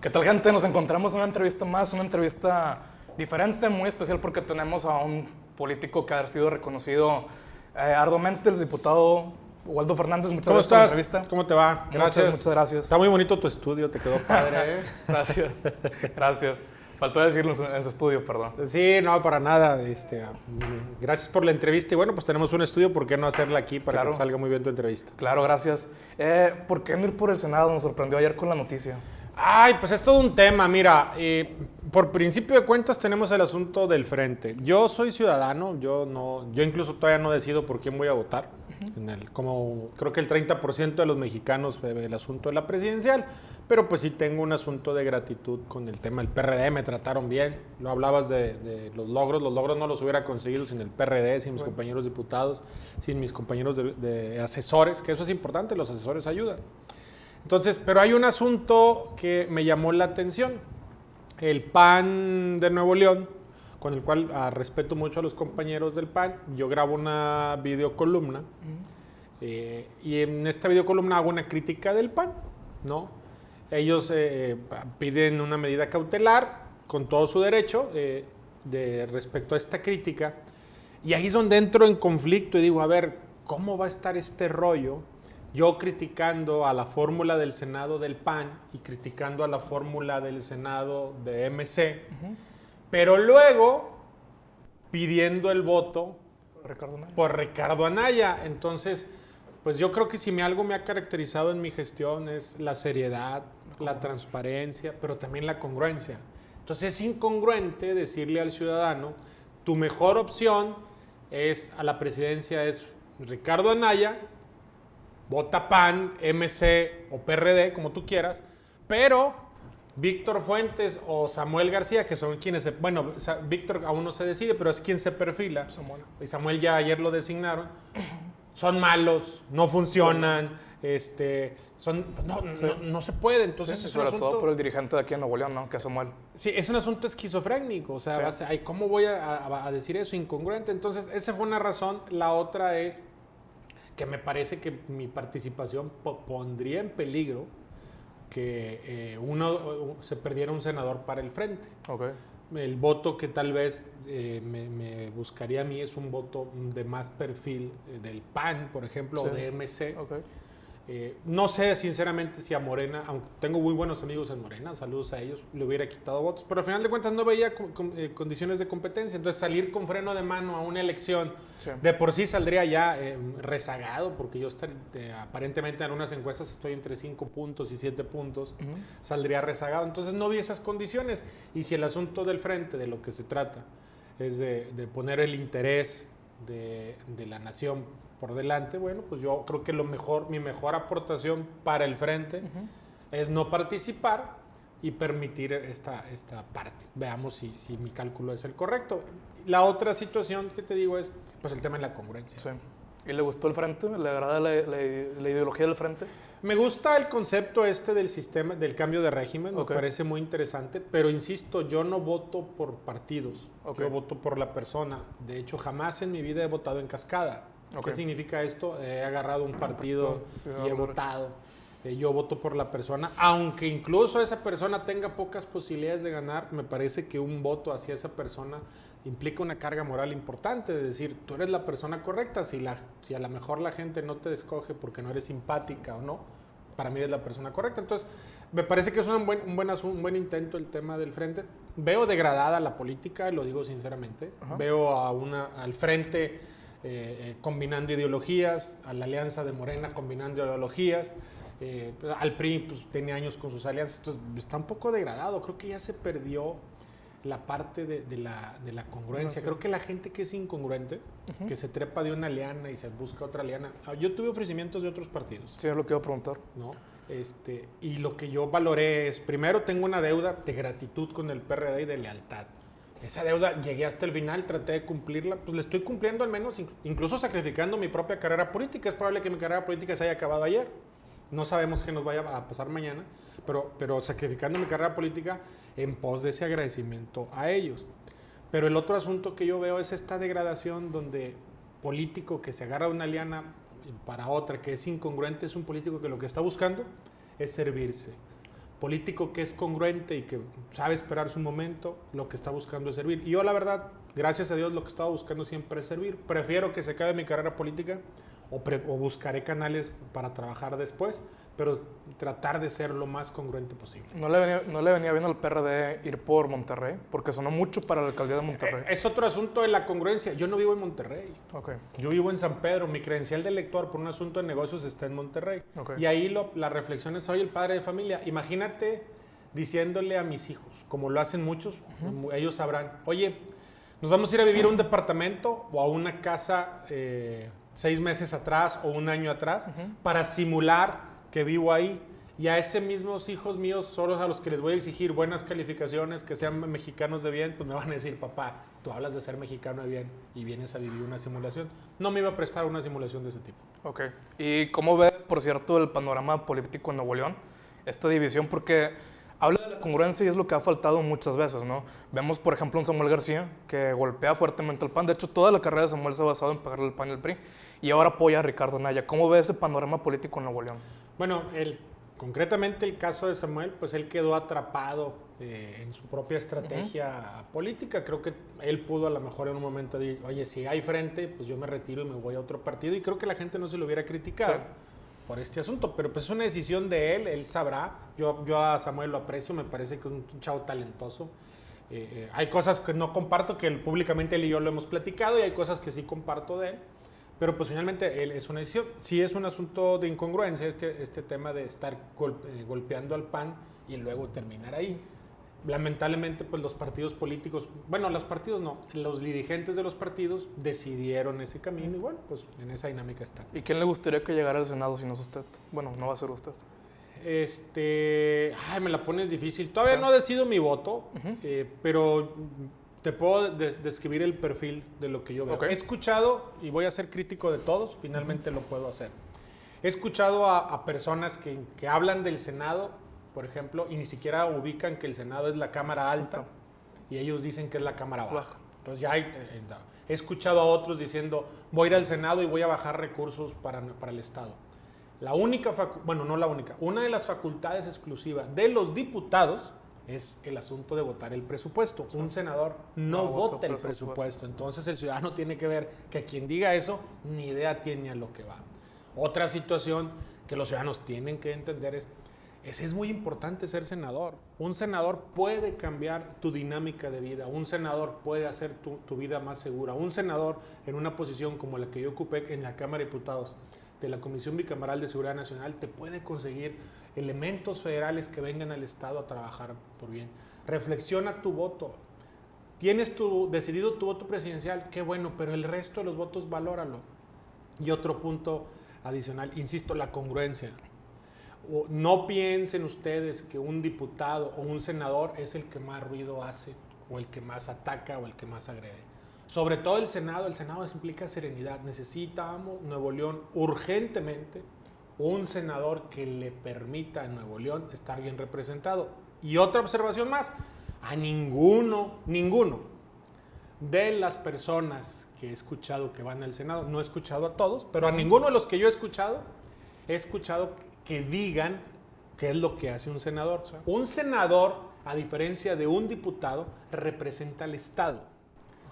¿Qué tal, gente? Nos encontramos en una entrevista más, una entrevista diferente, muy especial porque tenemos a un político que ha sido reconocido arduamente, el diputado Waldo Fernández. Muchas gracias por la entrevista. ¿Cómo te va? Gracias. Muchas gracias. Está muy bonito tu estudio, te quedó padre. Gracias, gracias. Faltó decirlo en su estudio, perdón. Sí, no, para nada. Gracias por la entrevista. Y bueno, pues tenemos un estudio, ¿por qué no hacerla aquí para que salga muy bien tu entrevista? Claro, gracias. ¿Por qué no ir por el Senado? Nos sorprendió ayer con la noticia. Ay, pues es todo un tema. Mira, por principio de cuentas tenemos el asunto del frente. Yo soy ciudadano, yo incluso todavía no decido por quién voy a votar. Como creo que el 30% de los mexicanos ve el asunto de la presidencial, pero pues sí tengo un asunto de gratitud con el tema del PRD, me trataron bien. Lo hablabas de los logros no los hubiera conseguido sin el PRD, sin mis compañeros diputados, sin mis compañeros de asesores, que eso es importante, los asesores ayudan. Entonces, pero hay un asunto que me llamó la atención. El PAN de Nuevo León, con el cual respeto mucho a los compañeros del PAN, yo grabo una videocolumna y en esta videocolumna hago una crítica del PAN, ¿no? Ellos piden una medida cautelar con todo su derecho respecto a esta crítica, y ahí es donde entro en conflicto y digo, a ver, ¿cómo va a estar este rollo? Yo criticando a la fórmula del Senado del PAN y criticando a la fórmula del Senado de MC, pero luego pidiendo el voto por Ricardo Anaya. Entonces, pues yo creo que si algo me ha caracterizado en mi gestión es la seriedad, la transparencia, pero también la congruencia. Entonces es incongruente decirle al ciudadano, tu mejor opción a la presidencia es Ricardo Anaya, vota PAN, MC o PRD, como tú quieras, pero Víctor Fuentes o Samuel García, que son quienes Víctor aún no se decide, pero es quien se perfila, y Samuel ya ayer lo designaron, son malos, no funcionan, no se puede. Entonces sí, sobre todo por el dirigente de aquí en Nuevo León, ¿no? Que es Samuel. Sí, es un asunto esquizofrénico, o sea, ¿cómo voy a decir eso? Incongruente. Entonces, esa fue una razón. La otra es que me parece que mi participación pondría en peligro que se perdiera un senador para el frente. Okay. El voto que tal vez me buscaría a mí es un voto de más perfil del PAN, por ejemplo, o de MC. Okay. No sé sinceramente si a Morena, aunque tengo muy buenos amigos en Morena, saludos a ellos, le hubiera quitado votos, pero al final de cuentas no veía condiciones de competencia. Entonces salir con freno de mano a una elección, de por sí saldría ya rezagado, porque yo aparentemente en unas encuestas estoy entre 5 puntos y 7 puntos, saldría rezagado. Entonces no vi esas condiciones, y si el asunto del frente, de lo que se trata, es de poner el interés de la nación por delante, bueno, pues yo creo que mi mejor aportación para el frente es no participar y permitir esta parte. Veamos si mi cálculo es el correcto. La otra situación que te digo es pues el tema de la congruencia. Sí. ¿Y le gustó el frente? ¿Le agrada la ideología del frente? Me gusta el concepto del sistema, del cambio de régimen, me parece muy interesante, pero insisto, yo no voto por partidos, yo voto por la persona. De hecho, jamás en mi vida he votado en cascada. ¿Qué significa esto? He agarrado un partido y he votado. Yo voto por la persona, aunque incluso esa persona tenga pocas posibilidades de ganar, me parece que un voto hacia esa persona implica una carga moral importante, de decir, tú eres la persona correcta, si a lo mejor la gente no te escoge porque no eres simpática o no, para mí eres la persona correcta. Entonces, me parece que es un buen intento el tema del frente. Veo degradada la política, lo digo sinceramente. Veo al frente combinando ideologías, a la alianza de Morena combinando ideologías, al PRI pues, tiene años con sus alianzas, entonces está un poco degradado. Creo que ya se perdió la parte de la congruencia. Creo que la gente que es incongruente, que se trepa de una liana y se busca otra liana. Yo tuve ofrecimientos de otros partidos. Sí, es lo que iba a preguntar. ¿No? Y lo que yo valoré es, primero tengo una deuda de gratitud con el PRD y de lealtad. Esa deuda llegué hasta el final, traté de cumplirla, pues le estoy cumpliendo al menos, incluso sacrificando mi propia carrera política. Es probable que mi carrera política se haya acabado ayer. No sabemos qué nos vaya a pasar mañana, pero sacrificando mi carrera política en pos de ese agradecimiento a ellos. Pero el otro asunto que yo veo es esta degradación donde político que se agarra una liana para otra, que es incongruente, es un político que lo que está buscando es servirse. político que es congruente y que sabe esperar su momento, lo que está buscando es servir. Y yo, la verdad, gracias a Dios, lo que estaba buscando siempre es servir. Prefiero que se acabe mi carrera política o buscaré canales para trabajar después, pero tratar de ser lo más congruente posible. ¿No le venía bien al PRD ir por Monterrey? Porque sonó mucho para la alcaldía de Monterrey. Es otro asunto de la congruencia. Yo no vivo en Monterrey. Okay. Yo vivo en San Pedro. Mi credencial de elector por un asunto de negocios está en Monterrey. Okay. Y ahí la reflexión es, soy el padre de familia. Imagínate diciéndole a mis hijos, como lo hacen muchos, ellos sabrán, oye, nos vamos a ir a vivir a un departamento o a una casa 6 meses atrás o un año atrás para simular que vivo ahí. Y a esos mismos hijos míos, solo a los que les voy a exigir buenas calificaciones, que sean mexicanos de bien, pues me van a decir, papá, tú hablas de ser mexicano de bien y vienes a vivir una simulación. No me iba a prestar una simulación de ese tipo. Ok. ¿Y cómo ve, por cierto, el panorama político en Nuevo León? Esta división, porque habla de la congruencia y es lo que ha faltado muchas veces, ¿no? Vemos, por ejemplo, un Samuel García que golpea fuertemente al PAN. De hecho, toda la carrera de Samuel se ha basado en pagarle el PAN y el PRI. Y ahora apoya a Ricardo Anaya. ¿Cómo ve ese panorama político en Nuevo León? Bueno, concretamente el caso de Samuel, pues él quedó atrapado en su propia estrategia política. Creo que él pudo a lo mejor en un momento decir, oye, si hay frente, pues yo me retiro y me voy a otro partido. Y creo que la gente no se lo hubiera criticado. Sí. Por este asunto, pero pues es una decisión de él sabrá. Yo a Samuel lo aprecio, me parece que es un chavo talentoso. Hay cosas que no comparto, que públicamente él y yo lo hemos platicado, y hay cosas que sí comparto de él, pero pues finalmente él es una decisión. Sí es un asunto de incongruencia este tema de estar golpeando al PAN y luego terminar ahí. Lamentablemente, pues los partidos políticos, bueno, los partidos no, los dirigentes de los partidos decidieron ese camino y bueno, pues en esa dinámica está. ¿Y quién le gustaría que llegara al Senado si no es usted? Bueno, no va a ser usted. Me la pones difícil. Todavía no decido mi voto, pero te puedo describir el perfil de lo que yo veo. Okay. He escuchado, y voy a ser crítico de todos, finalmente lo puedo hacer. He escuchado a personas que hablan del Senado, por ejemplo, y ni siquiera ubican que el Senado es la Cámara Alta y ellos dicen que es la Cámara Baja. Entonces ya he escuchado a otros diciendo, voy a ir al Senado y voy a bajar recursos para el Estado. La única, no la única, una de las facultades exclusivas de los diputados es el asunto de votar el presupuesto. Un senador no vota el presupuesto. Entonces el ciudadano tiene que ver que quien diga eso ni idea tiene a lo que va. Otra situación que los ciudadanos tienen que entender es muy importante ser senador. Un senador puede cambiar tu dinámica de vida. Un senador puede hacer tu vida más segura. Un senador en una posición como la que yo ocupé en la Cámara de Diputados de la Comisión Bicameral de Seguridad Nacional te puede conseguir elementos federales que vengan al Estado a trabajar por bien. Reflexiona tu voto. Tienes decidido tu voto presidencial, qué bueno, pero el resto de los votos valóralo. Y otro punto adicional, insisto, la congruencia. No piensen ustedes que un diputado o un senador es el que más ruido hace, o el que más ataca, o el que más agrede. Sobre todo el Senado implica serenidad. Necesitamos Nuevo León urgentemente un senador que le permita a Nuevo León estar bien representado. Y otra observación más, a ninguno de las personas que he escuchado que van al Senado, no he escuchado a todos, pero a ninguno de los que yo he escuchado que digan qué es lo que hace un senador. Sí. Un senador, a diferencia de un diputado, representa al Estado.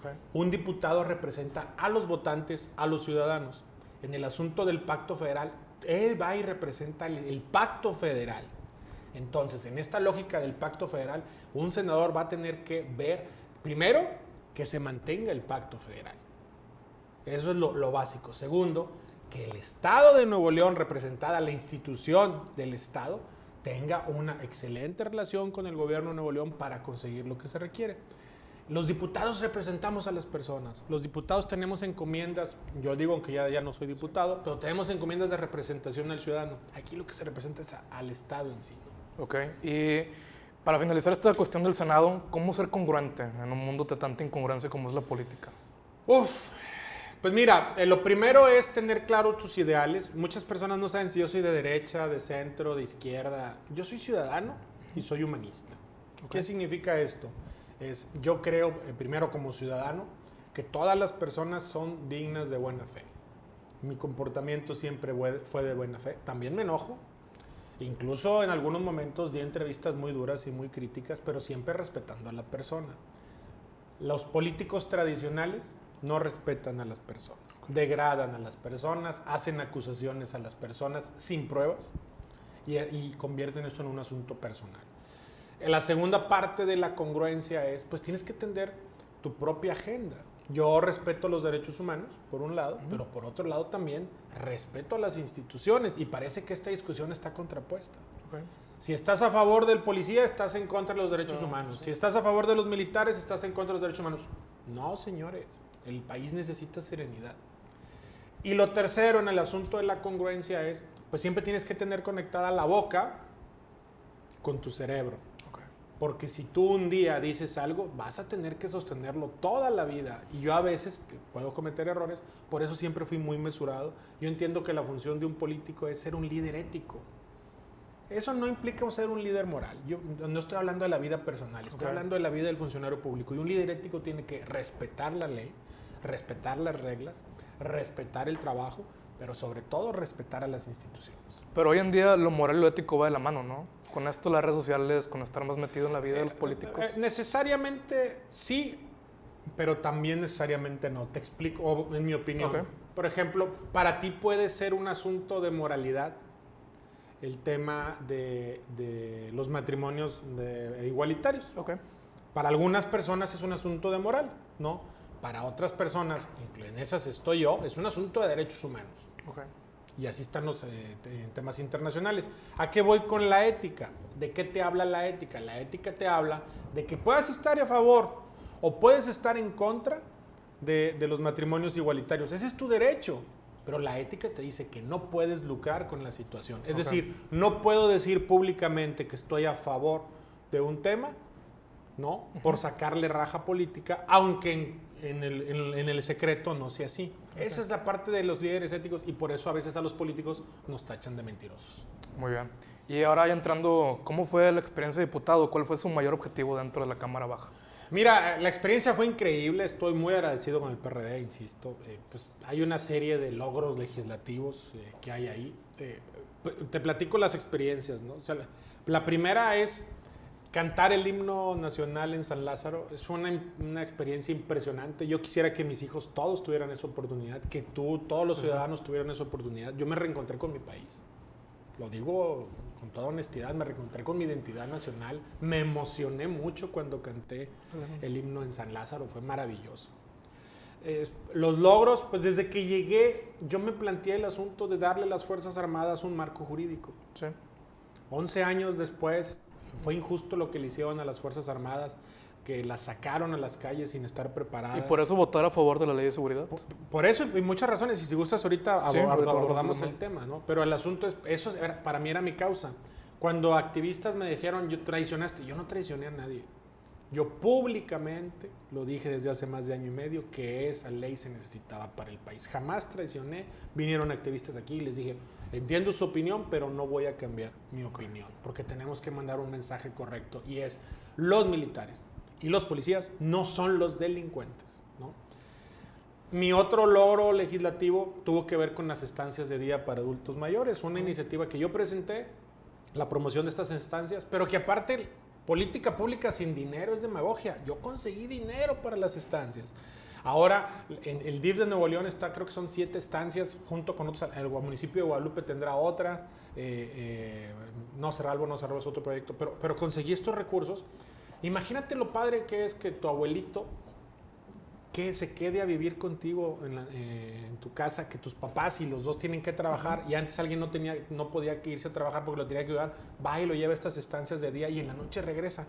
Okay. Un diputado representa a los votantes, a los ciudadanos. En el asunto del pacto federal, él va y representa el pacto federal. Entonces, en esta lógica del pacto federal, un senador va a tener que ver, primero, que se mantenga el pacto federal. Eso es lo básico. Segundo, que el Estado de Nuevo León, representada la institución del Estado, tenga una excelente relación con el gobierno de Nuevo León para conseguir lo que se requiere. Los diputados representamos a las personas. Los diputados tenemos encomiendas, yo digo aunque ya no soy diputado, pero tenemos encomiendas de representación al ciudadano. Aquí lo que se representa es al Estado en sí. Ok, y para finalizar esta cuestión del Senado, ¿cómo ser congruente en un mundo de tanta incongruencia como es la política? Pues mira, lo primero es tener claros tus ideales. Muchas personas no saben si yo soy de derecha, de centro, de izquierda. Yo soy ciudadano y soy humanista. Okay. ¿Qué significa esto? Yo creo, primero como ciudadano, que todas las personas son dignas de buena fe. Mi comportamiento siempre fue de buena fe. También me enojo. Incluso en algunos momentos di entrevistas muy duras y muy críticas, pero siempre respetando a la persona. Los políticos tradicionales no respetan a las personas, degradan a las personas, hacen acusaciones a las personas sin pruebas y convierten esto en un asunto personal. La segunda parte de la congruencia es, pues tienes que tender tu propia agenda. Yo respeto los derechos humanos, por un lado, pero por otro lado también respeto a las instituciones y parece que esta discusión está contrapuesta. Okay. Si estás a favor del policía, estás en contra de los derechos humanos. Si estás a favor de los militares, estás en contra de los derechos humanos. No, señores, el país necesita serenidad. Y lo tercero en el asunto de la congruencia es, pues siempre tienes que tener conectada la boca con tu cerebro. Porque si tú un día dices algo, vas a tener que sostenerlo toda la vida. Y yo a veces puedo cometer errores, por eso siempre fui muy mesurado. Yo entiendo que la función de un político es ser un líder ético. Eso no implica ser un líder moral. Yo no estoy hablando de la vida personal, estoy hablando de la vida del funcionario público. Y un líder ético tiene que respetar la ley, respetar las reglas, respetar el trabajo, pero sobre todo respetar a las instituciones. Pero hoy en día lo moral y lo ético va de la mano, ¿no? Con esto las redes sociales, con estar más metido en la vida de los políticos. Necesariamente sí, pero también necesariamente no. Te explico, en mi opinión. Okay. Por ejemplo, para ti puede ser un asunto de moralidad el tema de los matrimonios igualitarios. Okay. Para algunas personas es un asunto de moral, ¿no? Para otras personas, en esas estoy yo, es un asunto de derechos humanos. Okay. Y así están los temas internacionales. ¿A qué voy con la ética? ¿De qué te habla la ética? La ética te habla de que puedas estar a favor o puedes estar en contra de los matrimonios igualitarios. Ese es tu derecho. Pero la ética te dice que no puedes lucrar con la situación. Es decir, no puedo decir públicamente que estoy a favor de un tema, ¿no? Por sacarle raja política, aunque en el secreto no sea así. Esa es la parte de los líderes éticos y por eso a veces a los políticos nos tachan de mentirosos. Muy bien. Y ahora ya entrando, ¿cómo fue la experiencia de diputado? ¿Cuál fue su mayor objetivo dentro de la Cámara Baja? Mira, la experiencia fue increíble, estoy muy agradecido con el PRD, insisto. Pues hay una serie de logros legislativos que hay ahí. Te platico las experiencias, ¿no? O sea, la primera es cantar el himno nacional en San Lázaro. Es una experiencia impresionante. Yo quisiera que mis hijos todos tuvieran esa oportunidad, que todos los ciudadanos tuvieran esa oportunidad. Yo me reencontré con mi país. Lo digo con toda honestidad, me reencontré con mi identidad nacional. Me emocioné mucho cuando canté el himno en San Lázaro, fue maravilloso. Los logros, pues desde que llegué, yo me planteé el asunto de darle a las Fuerzas Armadas un marco jurídico. Sí. 11 años después, fue injusto lo que le hicieron a las Fuerzas Armadas, que las sacaron a las calles sin estar preparadas. ¿Y por eso votar a favor de la ley de seguridad? Por eso, y muchas razones, y si gustas ahorita sí, abordamos el tema, ¿no? Pero el asunto es, eso para mí era mi causa. Cuando activistas me dijeron, traicionaste, yo no traicioné a nadie. Yo públicamente lo dije desde hace más de año y medio que esa ley se necesitaba para el país. Jamás traicioné. Vinieron activistas aquí y les dije, entiendo su opinión, pero no voy a cambiar mi opinión, porque tenemos que mandar un mensaje correcto y es, los militares y los policías no son los delincuentes, ¿no? Mi otro logro legislativo tuvo que ver con las estancias de día para adultos mayores, una iniciativa que yo presenté, la promoción de estas estancias, pero que aparte política pública sin dinero es demagogia. Yo conseguí dinero para las estancias. Ahora, en el DIF de Nuevo León está, creo que son 7 estancias, junto con otros, el municipio de Guadalupe tendrá otra, no Cerralbo es otro proyecto, pero conseguí estos recursos. Imagínate lo padre que es que tu abuelito que se quede a vivir contigo en tu casa, que tus papás y los dos tienen que trabajar y antes alguien no podía irse a trabajar porque lo tenía que ayudar, va y lo lleva a estas estancias de día y en la noche regresa.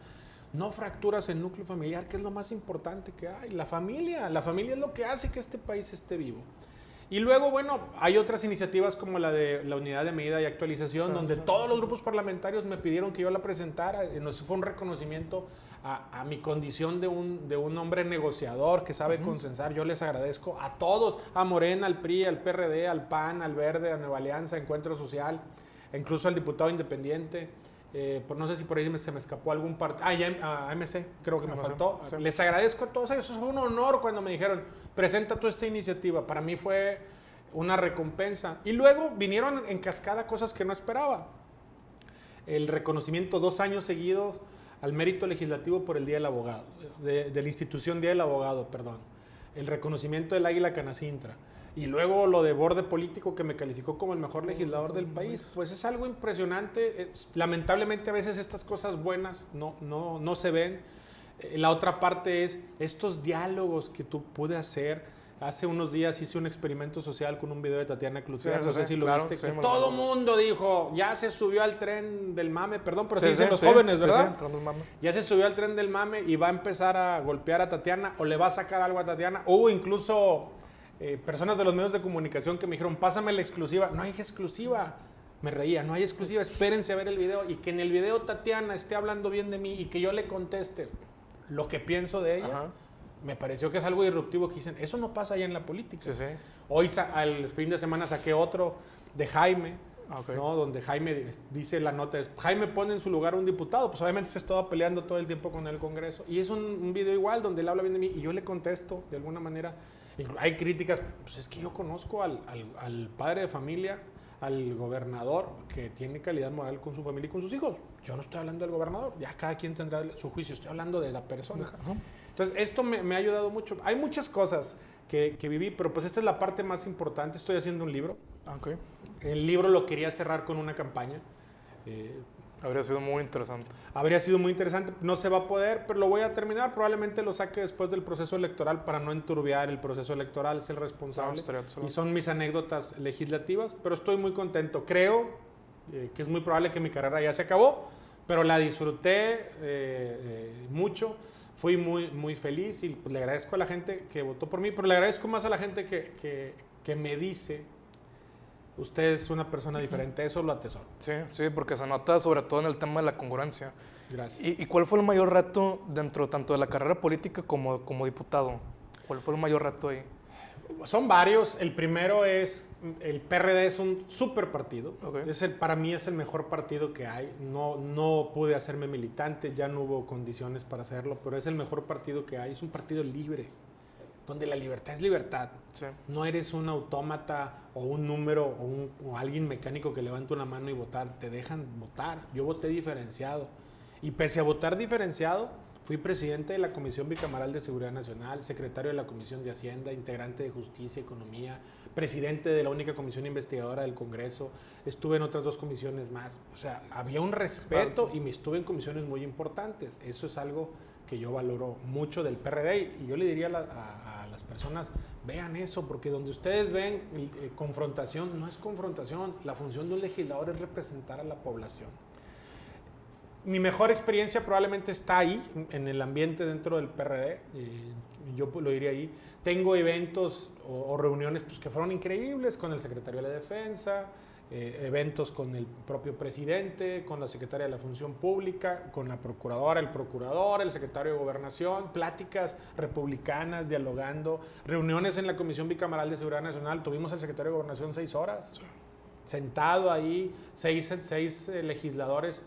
No fracturas el núcleo familiar, que es lo más importante que hay. La familia es lo que hace que este país esté vivo. Y luego, bueno, hay otras iniciativas como la de la unidad de medida y actualización, donde todos los grupos parlamentarios me pidieron que yo la presentara. Eso fue un reconocimiento a mi condición de un hombre negociador que sabe consensar. Yo les agradezco a todos, a Morena, al PRI, al PRD, al PAN, al Verde, a Nueva Alianza, Encuentro Social, incluso al diputado independiente. No sé si por ahí se me escapó algún partido. A AMC, creo que me faltó. Sí. Les agradezco a todos ellos. Eso fue un honor cuando me dijeron, presenta tú esta iniciativa. Para mí fue una recompensa. Y luego vinieron en cascada cosas que no esperaba. el reconocimiento 2 años seguidos al mérito legislativo por el Día del Abogado, de la institución Día del Abogado, perdón. El reconocimiento del Águila Canacintra. Y luego lo de Borde Político, que me calificó como el mejor legislador del país. Pues es algo impresionante. Lamentablemente a veces estas cosas buenas no se ven. La otra parte es estos diálogos que tú pude hacer. Hace unos días hice un experimento social con un video de Tatiana Cloutier, no sé si lo viste, que todo mundo dijo, ya se subió al tren del mame, perdón, pero sí dicen los jóvenes, ¿verdad? Sí, ya se subió al tren del mame y va a empezar a golpear a Tatiana o le va a sacar algo a Tatiana. Hubo incluso personas de los medios de comunicación que me dijeron, pásame la exclusiva. No hay exclusiva. Me reía, no hay exclusiva, espérense a ver el video y que en el video Tatiana esté hablando bien de mí y que yo le conteste lo que pienso de ella. Ajá. Me pareció que es algo disruptivo que dicen, eso no pasa allá en la política. Sí, sí. Hoy, al fin de semana, saqué otro de Jaime, ¿no? Donde Jaime dice la nota, Jaime pone en su lugar a un diputado, pues obviamente se estaba peleando todo el tiempo con el Congreso. Y es un video igual donde él habla bien de mí y yo le contesto de alguna manera. Hay críticas, pues es que yo conozco al padre de familia, al gobernador, que tiene calidad moral con su familia y con sus hijos. Yo no estoy hablando del gobernador, ya cada quien tendrá su juicio, estoy hablando de la persona. Entonces, esto me ha ayudado mucho. Hay muchas cosas que viví, pero pues esta es la parte más importante. Estoy haciendo un libro. Okay. El libro lo quería cerrar con una campaña. Habría sido muy interesante. Habría sido muy interesante. No se va a poder, pero lo voy a terminar. Probablemente lo saque después del proceso electoral para no enturbiar el proceso electoral. Es el responsable. Y son mis anécdotas legislativas, pero estoy muy contento. Creo que es muy probable que mi carrera ya se acabó, pero la disfruté mucho. Fui muy feliz y pues le agradezco a la gente que votó por mí, pero le agradezco más a la gente que me dice, usted es una persona diferente, eso lo atesoro. Sí, sí, porque se nota sobre todo en el tema de la congruencia. Gracias. ¿Y cuál fue el mayor reto dentro tanto de la carrera política como diputado? ¿Cuál fue el mayor reto ahí? Son varios. El primero es, el PRD es un súper partido. Okay. Para mí es el mejor partido que hay. No pude hacerme militante, ya no hubo condiciones para hacerlo, pero es el mejor partido que hay. Es un partido libre, donde la libertad es libertad. Sí. No eres un autómata o un número o alguien mecánico que levanta una mano y votar. Te dejan votar. Yo voté diferenciado. Y pese a votar diferenciado, fui presidente de la Comisión Bicameral de Seguridad Nacional, secretario de la Comisión de Hacienda, integrante de Justicia y Economía, presidente de la única comisión investigadora del Congreso, estuve en otras 2 comisiones más. O sea, había un respeto y me estuve en comisiones muy importantes. Eso es algo que yo valoro mucho del PRD y yo le diría a las personas, vean eso, porque donde ustedes ven confrontación, no es confrontación. La función de un legislador es representar a la población. Mi mejor experiencia probablemente está ahí, en el ambiente dentro del PRD, yo lo diría ahí. Tengo eventos o reuniones pues, que fueron increíbles con el secretario de la Defensa, eventos con el propio presidente, con la secretaria de la Función Pública, con la procuradora, el procurador, el secretario de Gobernación, pláticas republicanas, dialogando, reuniones en la Comisión Bicameral de Seguridad Nacional. Tuvimos al secretario de Gobernación 6 horas, sentado ahí, seis legisladores,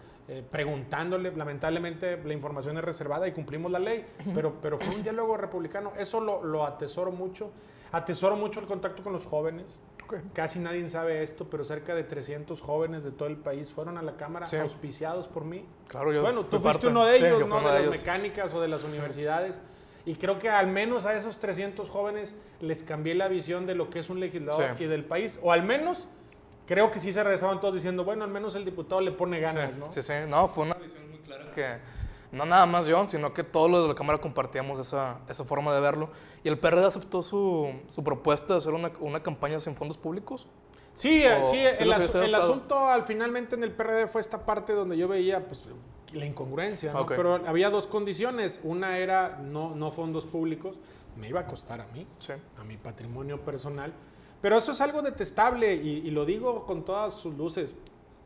preguntándole. Lamentablemente la información es reservada y cumplimos la ley, pero fue un diálogo republicano. Eso lo atesoro mucho. Atesoro mucho el contacto con los jóvenes. Okay. Casi nadie sabe esto, pero cerca de 300 jóvenes de todo el país fueron a la Cámara, sí, auspiciados por mí. Claro, yo bueno, tú fuiste uno de ellos, ¿no? De las mecánicas o de las universidades. Y creo que al menos a esos 300 jóvenes les cambié la visión de lo que es un legislador, sí, y del país. O al menos creo que sí se regresaban todos diciendo, bueno, al menos el diputado le pone ganas, sí, ¿no? Sí, sí. No, fue una visión muy clara que no nada más yo, sino que todos los de la Cámara compartíamos esa forma de verlo. ¿Y el PRD aceptó su propuesta de hacer una campaña sin fondos públicos? Sí, sí, el asunto finalmente en el PRD fue esta parte donde yo veía pues, la incongruencia, ¿no? Okay. Pero había 2 condiciones. Una era no fondos públicos, me iba a costar a mí, sí, a mi patrimonio personal. Pero eso es algo detestable y lo digo con todas sus luces.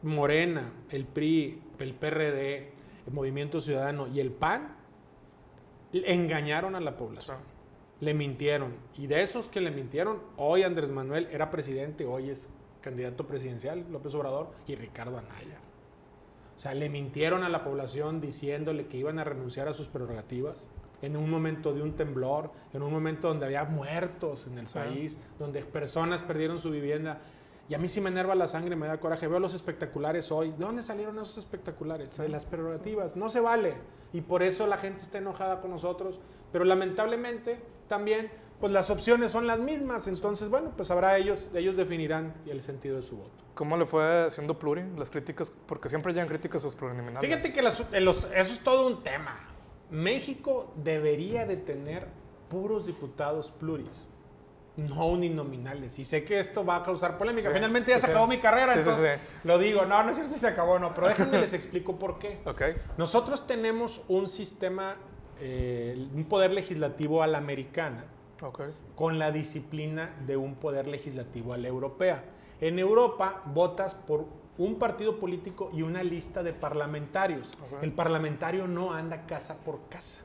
Morena, el PRI, el PRD, el Movimiento Ciudadano y el PAN engañaron a la población. Le mintieron. Y de esos que le mintieron, hoy Andrés Manuel era presidente, hoy es candidato presidencial, López Obrador, y Ricardo Anaya. O sea, le mintieron a la población diciéndole que iban a renunciar a sus prerrogativas en un momento de un temblor, en un momento donde había muertos en el país, donde personas perdieron su vivienda. Y a mí sí me enerva la sangre, me da coraje. Veo los espectaculares hoy. ¿De dónde salieron esos espectaculares? Sí, de las prerrogativas. Sí. No se vale. Y por eso la gente está enojada con nosotros. Pero lamentablemente también, pues las opciones son las mismas. Entonces, bueno, pues habrá ellos definirán el sentido de su voto. ¿Cómo le fue siendo pluri? Las críticas, porque siempre llegan críticas a los plurinominales. Fíjate que eso es todo un tema. México debería de tener puros diputados pluris, no uninominales. Y sé que esto va a causar polémica. Sí, finalmente ya se acabó mi carrera, entonces lo digo. No es cierto si se acabó o no, pero déjenme les explico por qué. Okay. Nosotros tenemos un sistema, un poder legislativo a la americana, con la disciplina de un poder legislativo a la europea. En Europa votas por un partido político y una lista de parlamentarios. El parlamentario no anda casa por casa.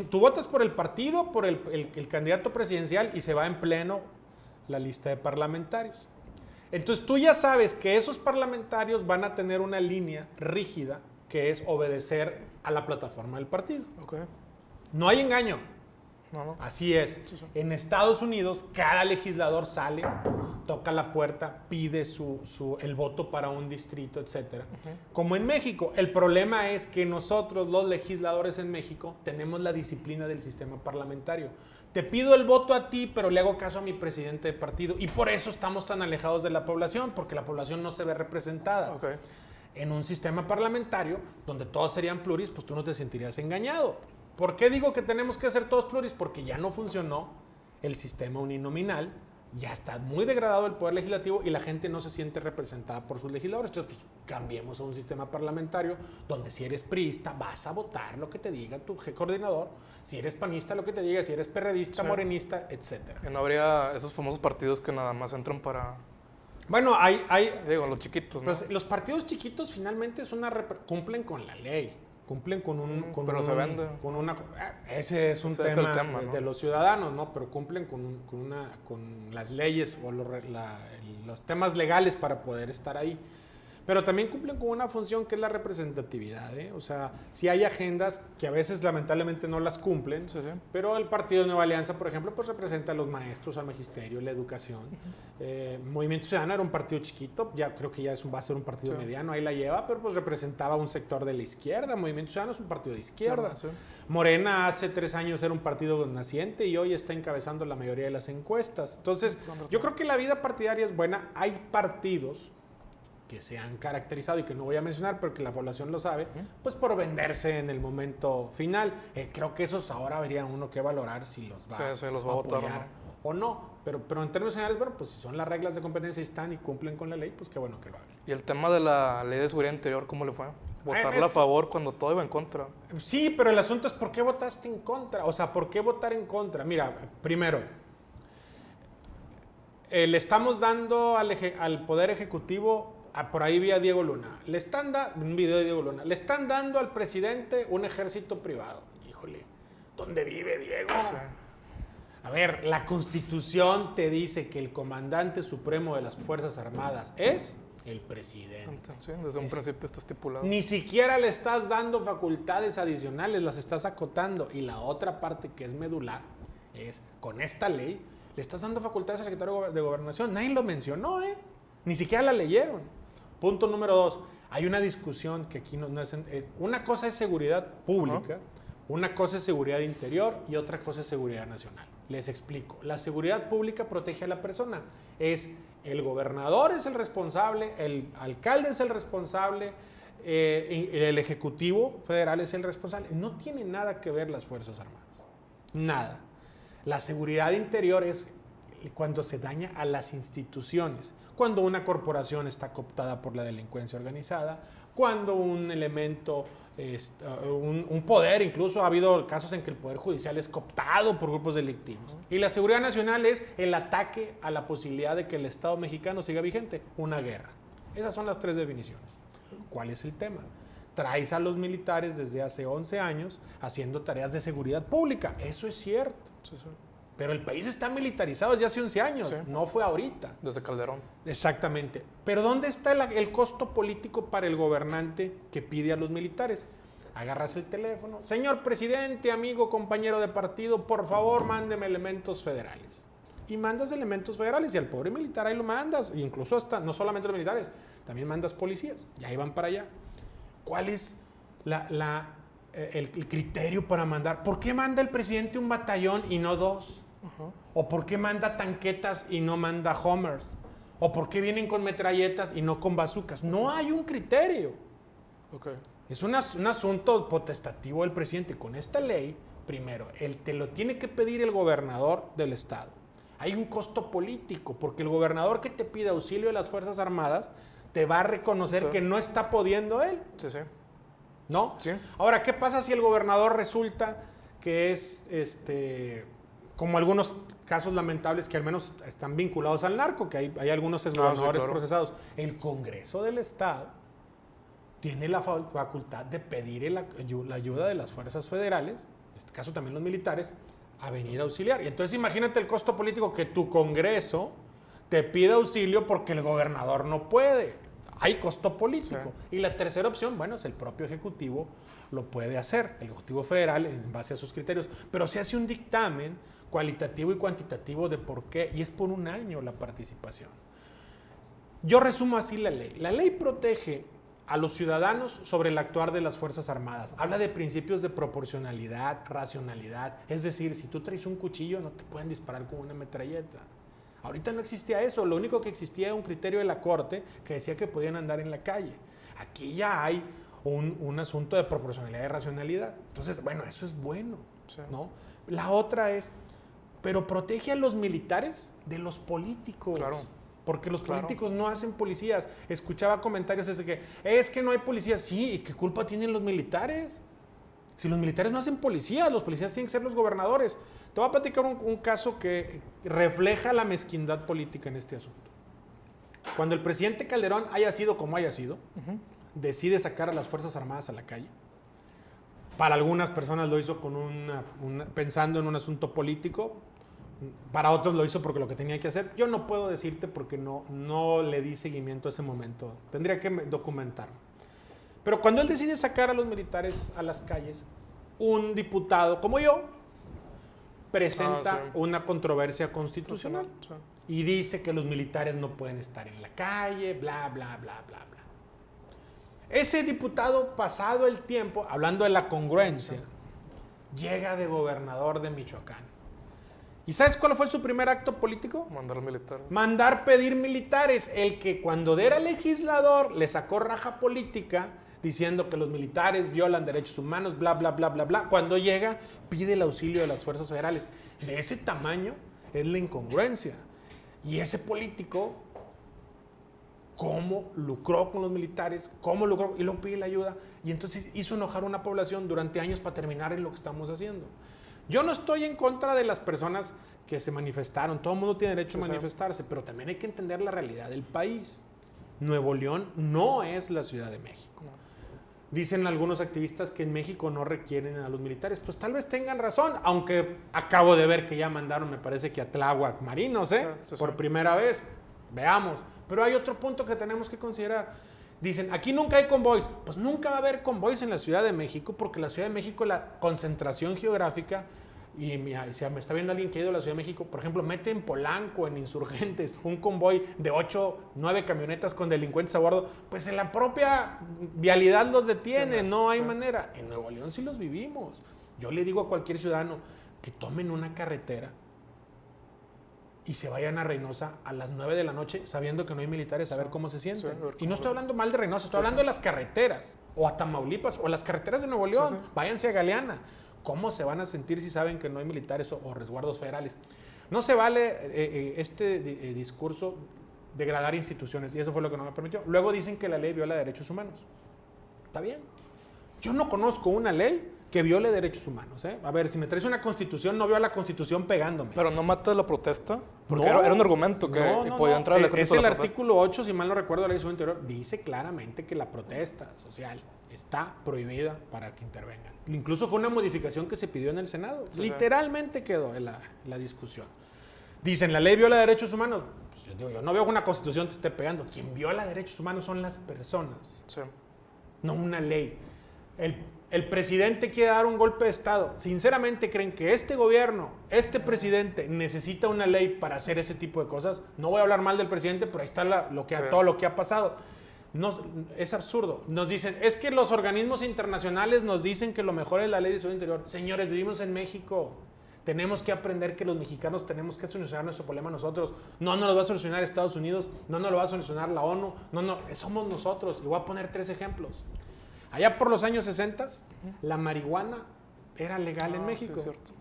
Tú votas por el partido, por el candidato presidencial y se va en pleno la lista de parlamentarios. Entonces tú ya sabes que esos parlamentarios van a tener una línea rígida que es obedecer a la plataforma del partido. No hay engaño. No. Así es. Sí. En Estados Unidos, cada legislador sale, toca la puerta, pide el voto para un distrito, etc. Como en México. El problema es que nosotros, los legisladores en México, tenemos la disciplina del sistema parlamentario. Te pido el voto a ti, pero le hago caso a mi presidente de partido. Y por eso estamos tan alejados de la población, porque la población no se ve representada. En un sistema parlamentario, donde todos serían pluris, pues tú no te sentirías engañado. ¿Por qué digo que tenemos que ser todos pluris? Porque ya no funcionó el sistema uninominal, ya está muy degradado el poder legislativo y la gente no se siente representada por sus legisladores. Entonces, pues, cambiemos a un sistema parlamentario donde si eres priista vas a votar lo que te diga tu coordinador, si eres panista lo que te diga, si eres perredista, morenista, etc. Y no habría esos famosos partidos que nada más entran para... Bueno, digo, los chiquitos, ¿no? Pues, los partidos chiquitos finalmente cumplen con la ley. Cumplen con una... Ese es un tema, ¿no? De los ciudadanos, ¿no? Pero cumplen con las leyes o los temas legales para poder estar ahí. Pero también cumplen con una función que es la representatividad, ¿eh? O sea, sí hay agendas que a veces lamentablemente no las cumplen, pero el Partido Nueva Alianza, por ejemplo, pues representa a los maestros, al magisterio, la educación. Movimiento Ciudadano era un partido chiquito, ya creo que ya va a ser un partido mediano, ahí la lleva, pero pues representaba un sector de la izquierda. Movimiento Ciudadano es un partido de izquierda. Morena hace 3 años era un partido naciente y hoy está encabezando la mayoría de las encuestas. Entonces, yo creo que la vida partidaria es buena. Hay partidos que se han caracterizado y que no voy a mencionar pero que la población lo sabe, pues por venderse en el momento final. Creo que esos ahora habría uno que valorar si los va a apoyar o no. Pero en términos generales, bueno, pues si son las reglas de competencia y están y cumplen con la ley, pues qué bueno que lo hagan. ¿Y el tema de la ley de seguridad interior, cómo le fue? ¿Votarla a favor cuando todo iba en contra? Sí, pero el asunto es ¿por qué votaste en contra? O sea, ¿por qué votar en contra? Mira, primero, le estamos dando al Poder Ejecutivo... por ahí vi a Diego Luna. Un video de Diego Luna. Le están dando al presidente un ejército privado. Híjole, ¿dónde vive Diego? A ver, la Constitución te dice que el comandante supremo de las Fuerzas Armadas es el presidente. Sí, desde un principio está estipulado. Ni siquiera le estás dando facultades adicionales, las estás acotando. Y la otra parte que es medular es, con esta ley, le estás dando facultades al secretario de Gobernación. Nadie lo mencionó, ni siquiera la leyeron. Punto número 2. Hay una discusión que aquí no es... una cosa es seguridad pública, una cosa es seguridad interior y otra cosa es seguridad nacional. Les explico. La seguridad pública protege a la persona. El gobernador es el responsable, el alcalde es el responsable, el ejecutivo federal es el responsable. No tiene nada que ver las Fuerzas Armadas. Nada. La seguridad interior es cuando se daña a las instituciones, cuando una corporación está cooptada por la delincuencia organizada, cuando un elemento, un poder, incluso ha habido casos en que el Poder Judicial es cooptado por grupos delictivos. Y la seguridad nacional es el ataque a la posibilidad de que el Estado mexicano siga vigente, una guerra. Esas son las 3 definiciones. ¿Cuál es el tema? Traes a los militares desde hace 11 años haciendo tareas de seguridad pública. Eso es cierto. Pero el país está militarizado desde hace 11 años, no fue ahorita. Desde Calderón. Exactamente. Pero ¿dónde está el costo político para el gobernante que pide a los militares? Agarras el teléfono. Señor presidente, amigo, compañero de partido, por favor, mándeme elementos federales. y mandas elementos federales y al pobre militar ahí lo mandas, incluso hasta, no solamente los militares, también mandas policías y ahí van para allá. ¿Cuál es el criterio para mandar? ¿Por qué manda el presidente un batallón y no 2? ¿O por qué manda tanquetas y no manda Hummers? ¿O por qué vienen con metralletas y no con bazucas? No hay un criterio. Okay. Es un asunto potestativo del presidente. Con esta ley, primero, te lo tiene que pedir el gobernador del estado. Hay un costo político, porque el gobernador que te pide auxilio de las Fuerzas Armadas te va a reconocer que no está pudiendo él. Sí, sí. ¿No? Sí. Ahora, ¿qué pasa si el gobernador resulta que es, como algunos casos lamentables que al menos están vinculados al narco, que hay algunos exgobernadores procesados? El Congreso del Estado tiene la facultad de pedir la ayuda de las fuerzas federales, en este caso también los militares, a venir a auxiliar. Y entonces imagínate el costo político que tu Congreso te pida auxilio porque el gobernador no puede. Hay costo político. Sí. Y la tercera opción, bueno, es el propio Ejecutivo lo puede hacer, el Ejecutivo Federal en base a sus criterios, pero se hace un dictamen cualitativo y cuantitativo de por qué, y es por un año la participación. Yo resumo así la ley. La ley protege a los ciudadanos sobre el actuar de las Fuerzas Armadas. Habla de principios de proporcionalidad, racionalidad. Es decir, si tú traes un cuchillo, no te pueden disparar con una metralleta. Ahorita no existía eso. Lo único que existía era un criterio de la Corte que decía que podían andar en la calle. Aquí ya hay un asunto de proporcionalidad y racionalidad. Entonces, bueno, eso es bueno, ¿no? La otra es, pero protege a los militares de los políticos. Claro. Porque los políticos no hacen policías. Escuchaba comentarios desde que, es que no hay policías. Sí, ¿y qué culpa tienen los militares? Si los militares no hacen policías, los policías tienen que ser los gobernadores. Te voy a platicar un caso que refleja la mezquindad política en este asunto. Cuando el presidente Calderón haya sido como haya sido, decide sacar a las Fuerzas Armadas a la calle. Para algunas personas lo hizo con pensando en un asunto político. Para otros lo hizo porque lo que tenía que hacer. Yo no puedo decirte porque no le di seguimiento a ese momento. Tendría que documentarme. Pero cuando él decide sacar a los militares a las calles, un diputado como yo presenta una controversia constitucional y dice que los militares no pueden estar en la calle, bla, bla, bla, bla, bla. Ese diputado, pasado el tiempo, hablando de la congruencia, llega de gobernador de Michoacán. ¿Y sabes cuál fue su primer acto político? Mandar militares. Mandar pedir militares. El que cuando era legislador le sacó raja política diciendo que los militares violan derechos humanos, bla, bla, bla, bla, bla. Cuando llega, pide el auxilio de las fuerzas federales. De ese tamaño es la incongruencia. Y ese político, cómo lucró con los militares, cómo lucró, y luego pide la ayuda. Y entonces hizo enojar a una población durante años para terminar en lo que estamos haciendo. Yo no estoy en contra de las personas que se manifestaron. Todo el mundo tiene derecho a manifestarse, pero también hay que entender la realidad del país. Nuevo León no es la Ciudad de México. No. Dicen algunos activistas que en México no requieren a los militares. Pues tal vez tengan razón, aunque acabo de ver que ya mandaron, me parece que a Tláhuac marinos, por primera vez. Veamos. Pero hay otro punto que tenemos que considerar. Dicen, aquí nunca hay convoys. Pues nunca va a haber convoys en la Ciudad de México, porque la Ciudad de México, la concentración geográfica, y si me está viendo alguien que ha ido a la Ciudad de México, por ejemplo, mete en Polanco, en Insurgentes, un convoy de 8, 9 camionetas con delincuentes a bordo, pues en la propia vialidad los detienen, no hay manera. En Nuevo León sí los vivimos. Yo le digo a cualquier ciudadano que tomen una carretera y se vayan a Reynosa a las 9 de la noche sabiendo que no hay militares, a ver cómo se sienten. Y no estoy hablando mal de Reynosa, estoy hablando de las carreteras, o a Tamaulipas, o las carreteras de Nuevo León. Váyanse a Galeana. ¿Cómo se van a sentir si saben que no hay militares o resguardos federales? No se vale discurso degradar instituciones, y eso fue lo que no me permitió. Luego dicen que la ley viola derechos humanos. Está bien. Yo no conozco una ley que viole derechos humanos. A ver, si me traes una constitución, no veo la constitución pegándome. Pero no mata la protesta, porque era un argumento que podía entrar al ejército. Es el artículo 8, si mal no recuerdo, de la ley de interior, dice claramente que la protesta social está prohibida para que intervengan. Incluso fue una modificación que se pidió en el Senado. Literalmente quedó en la discusión. Dicen, la ley viola derechos humanos. Pues yo no veo que una constitución te esté pegando. Quien viola derechos humanos son las personas, no una ley. el presidente quiere dar un golpe de Estado. ¿Sinceramente creen que este gobierno, este presidente, necesita una ley para hacer ese tipo de cosas? No voy a hablar mal del presidente, pero ahí está todo lo que ha pasado. No, es absurdo. Nos dicen, es que los organismos internacionales nos dicen que lo mejor es la ley de seguridad interior. Señores, vivimos en México. Tenemos que aprender que los mexicanos tenemos que solucionar nuestro problema nosotros. No nos lo va a solucionar Estados Unidos, no nos lo va a solucionar la ONU, no, somos nosotros. Y voy a poner 3 ejemplos. Allá por los años 60, la marihuana era legal en México. Sí, es cierto.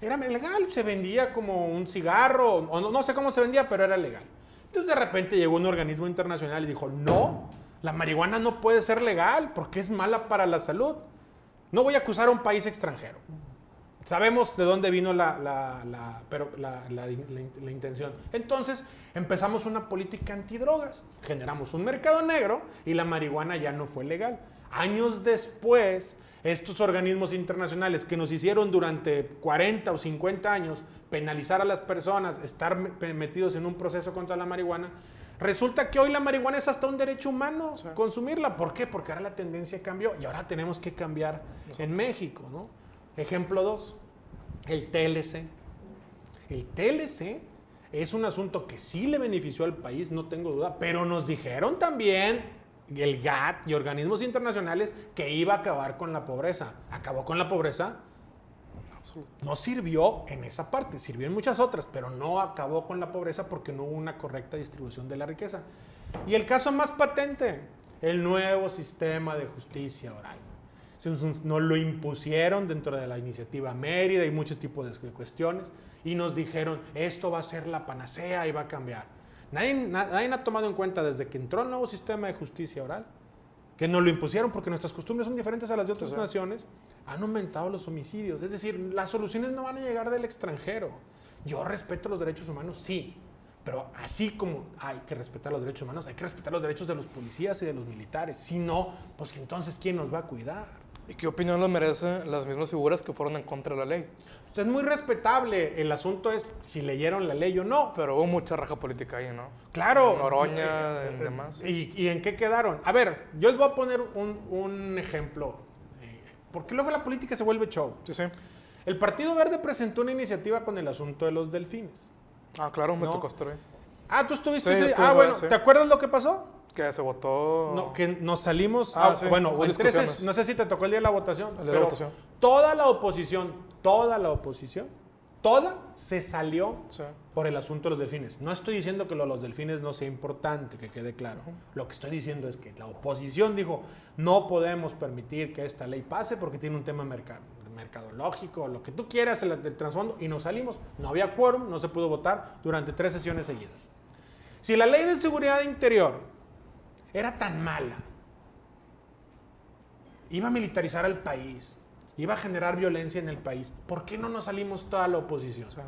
Era legal, se vendía como un cigarro, o no sé cómo se vendía, pero era legal. Entonces de repente llegó un organismo internacional y dijo, no, la marihuana no puede ser legal porque es mala para la salud. No voy a acusar a un país extranjero. Sabemos de dónde vino la intención. Entonces empezamos una política antidrogas, generamos un mercado negro y la marihuana ya no fue legal. Años después, estos organismos internacionales que nos hicieron durante 40 o 50 años penalizar a las personas, estar metidos en un proceso contra la marihuana, resulta que hoy la marihuana es hasta un derecho humano, sí, consumirla. ¿Por qué? Porque ahora la tendencia cambió y ahora tenemos que cambiar en México, ¿no? Ejemplo 2, el TLC. El TLC es un asunto que sí le benefició al país, no tengo duda, pero nos dijeron también el GATT y organismos internacionales que iba a acabar con la pobreza. ¿Acabó con la pobreza? No sirvió en esa parte, sirvió en muchas otras, pero no acabó con la pobreza porque no hubo una correcta distribución de la riqueza. Y el caso más patente, el nuevo sistema de justicia oral. Nos lo impusieron dentro de la iniciativa Mérida y muchos tipos de cuestiones y nos dijeron, esto va a ser la panacea y va a cambiar. Nadie ha tomado en cuenta desde que entró el nuevo sistema de justicia oral, que nos lo impusieron porque nuestras costumbres son diferentes a las de otras naciones, han aumentado los homicidios. Es decir, las soluciones no van a llegar del extranjero. Yo respeto los derechos humanos, sí, pero así como hay que respetar los derechos humanos, hay que respetar los derechos de los policías y de los militares. Si no, pues entonces ¿quién nos va a cuidar? ¿Y qué opinión les merecen las mismas figuras que fueron en contra de la ley? Es muy respetable. El asunto es si leyeron la ley o no. Pero hubo mucha raja política ahí, ¿no? Claro. Noroña, y demás. ¿Y en qué quedaron? A ver, yo les voy a poner un ejemplo. Porque luego la política se vuelve show. Sí, sí. El Partido Verde presentó una iniciativa con el asunto de los delfines. Ah, claro, me tocó estar ahí. Ah, ¿tú estuviste? Sí, bueno, sí. ¿Te acuerdas lo que pasó? Que se votó... No, que nos salimos... sí. Bueno, discusiones. no sé si te tocó el día de la votación. El día de la votación. Toda la oposición, se salió por el asunto de los delfines. No estoy diciendo que lo de los delfines no sea importante, que quede claro. Lo que estoy diciendo es que la oposición dijo, no podemos permitir que esta ley pase porque tiene un tema mercadológico, lo que tú quieras, el trasfondo, y nos salimos. No había quórum, no se pudo votar durante 3 sesiones seguidas. Si la ley de seguridad interior era tan mala, iba a militarizar al país, iba a generar violencia en el país, ¿por qué no nos salimos toda la oposición? Sí.